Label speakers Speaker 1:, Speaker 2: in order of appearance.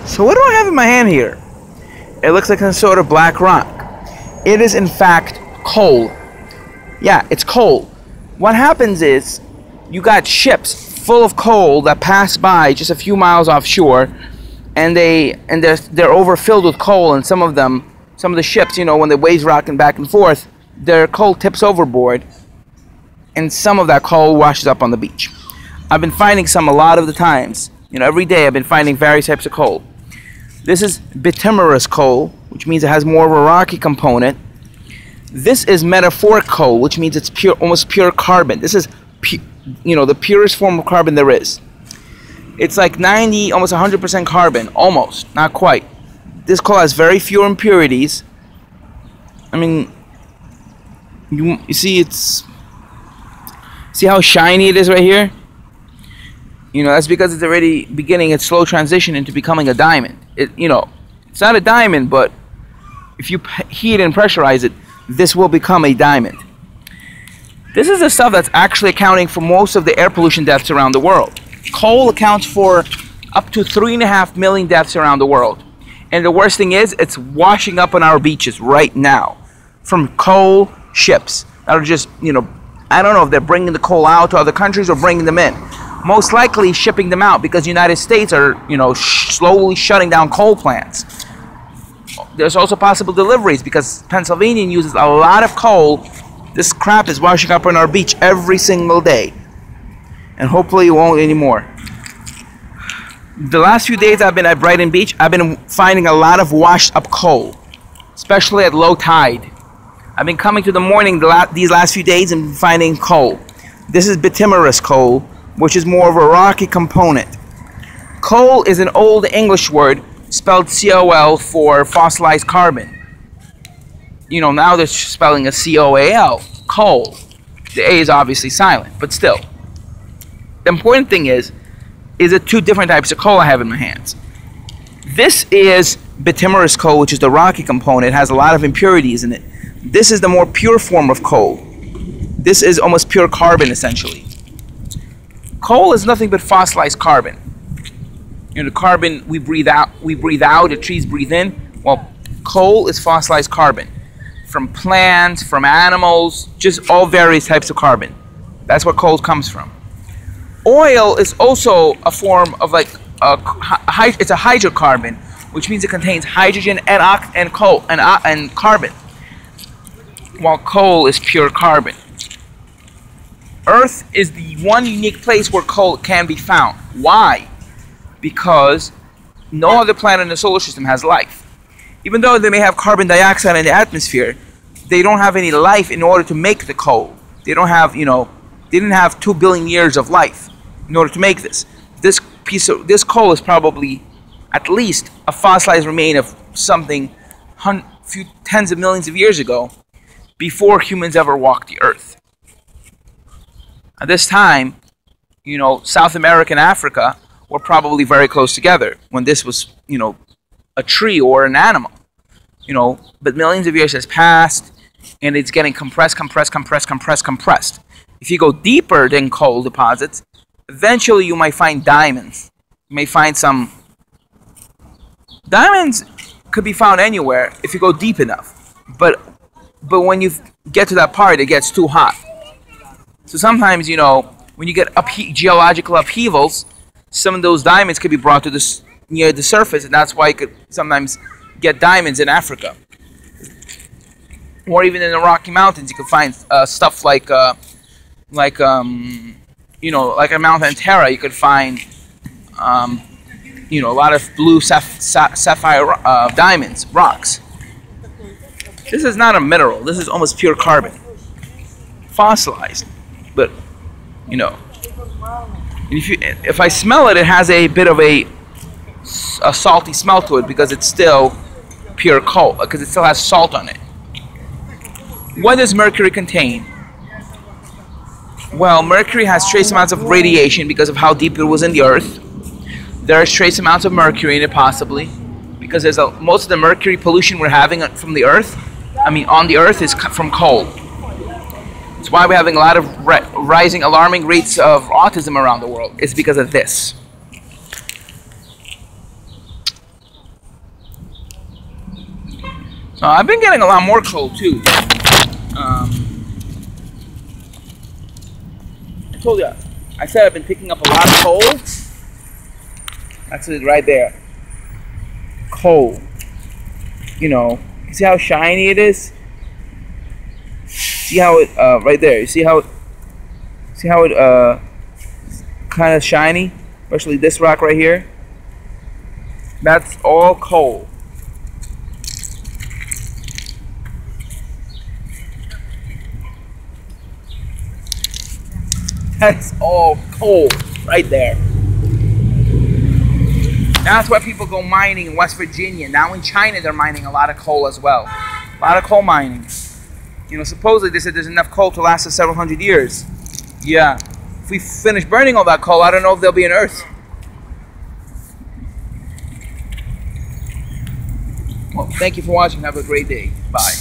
Speaker 1: So what do I have in my hand here? It looks like some sort of black rock. It is in fact coal. Yeah, it's coal. What happens is you got ships full of coal that pass by just a few miles offshore, and they're overfilled with coal, and some of the ships, you know, when the waves rocking back and forth, their coal tips overboard, and some of that coal washes up on the beach. I've been finding some a lot of the times. You know, every day I've been finding various types of coal. This is bituminous coal, which means it has more of a rocky component. This is metaphoric coal, which means it's pure, almost pure carbon. This is, you know, the purest form of carbon there is. It's like 90, almost 100% carbon, almost, not quite. This coal has very few impurities. I mean, you see, see how shiny it is right here? You know, that's because it's already beginning its slow transition into becoming a diamond. You know, it's not a diamond, but if you heat and pressurize it, this will become a diamond. This is the stuff that's actually accounting for most of the air pollution deaths around the world. Coal accounts for up to 3.5 million deaths around the world. And the worst thing is, it's washing up on our beaches right now from coal ships that are just, you know, I don't know if they're bringing the coal out to other countries or bringing them in. Most likely shipping them out because the United States are, you know, slowly shutting down coal plants. There's also possible deliveries because Pennsylvania uses a lot of coal. This crap is washing up on our beach every single day. And hopefully it won't anymore. The last few days I've been at Brighton Beach, I've been finding a lot of washed up coal, especially at low tide. I've been coming to the morning these last few days and finding coal. This is bituminous coal, which is more of a rocky component. Coal is an old English word spelled C-O-L for fossilized carbon. You know, now they're spelling a C-O-A-L, coal. The A is obviously silent, but still. The important thing is the two different types of coal I have in my hands. This is bituminous coal, which is the rocky component. It has a lot of impurities in it. This is the more pure form of coal. This is almost pure carbon, essentially. Coal is nothing but fossilized carbon. You know, the carbon we breathe out, the trees breathe in. Well, coal is fossilized carbon. From plants, from animals, just all various types of carbon. That's where coal comes from. Oil is also a form of like, it's a hydrocarbon, which means it contains hydrogen and carbon, while coal is pure carbon. Earth is the one unique place where coal can be found. Why? Because no other planet in the solar system has life. Even though they may have carbon dioxide in the atmosphere, they don't have any life in order to make the coal. They don't have, you know, they didn't have 2 billion years of life in order to make this. This coal is probably at least a fossilized remain of something few tens of millions of years ago, before humans ever walked the earth. At this time, you know, South America and Africa were probably very close together when this was, you know, a tree or an animal. You know, but millions of years has passed and it's getting compressed. If you go deeper than coal deposits, eventually you might find diamonds. You may find some diamonds. Could be found anywhere if you go deep enough, but when you get to that part, it gets too hot. So sometimes, you know, when you get geological upheavals, some of those diamonds could be brought to near the surface, and that's why you could sometimes get diamonds in Africa, or even in the Rocky Mountains. You could find stuff like you know, like a Mount Antera. You could find you know, a lot of blue sapphire diamonds, rocks. This is not a mineral. This is almost pure carbon, fossilized. But you know, if I smell it, it has a bit of a salty smell to it because it's still pure coal, because it still has salt on it. What does mercury contain? Well, mercury has trace amounts of radiation because of how deep it was in the earth. There's trace amounts of mercury in it, possibly, because there's most of the mercury pollution we're having from the earth, on the earth, is from coal. That's why we're having a lot of rising alarming rates of autism around the world. It's because of this. I've been getting a lot more coal too. I told you, I said I've been picking up a lot of coal. That's it right there. Coal. You know, you see how shiny it is? See how it, right there, you see how it kind of shiny? Especially this rock right here. That's all coal. That's all coal right there. That's why people go mining in West Virginia. Now in China, they're mining a lot of coal as well. A lot of coal mining. You know, supposedly they said there's enough coal to last us several hundred years. Yeah. If we finish burning all that coal, I don't know if there'll be an Earth. Well, thank you for watching. Have a great day. Bye.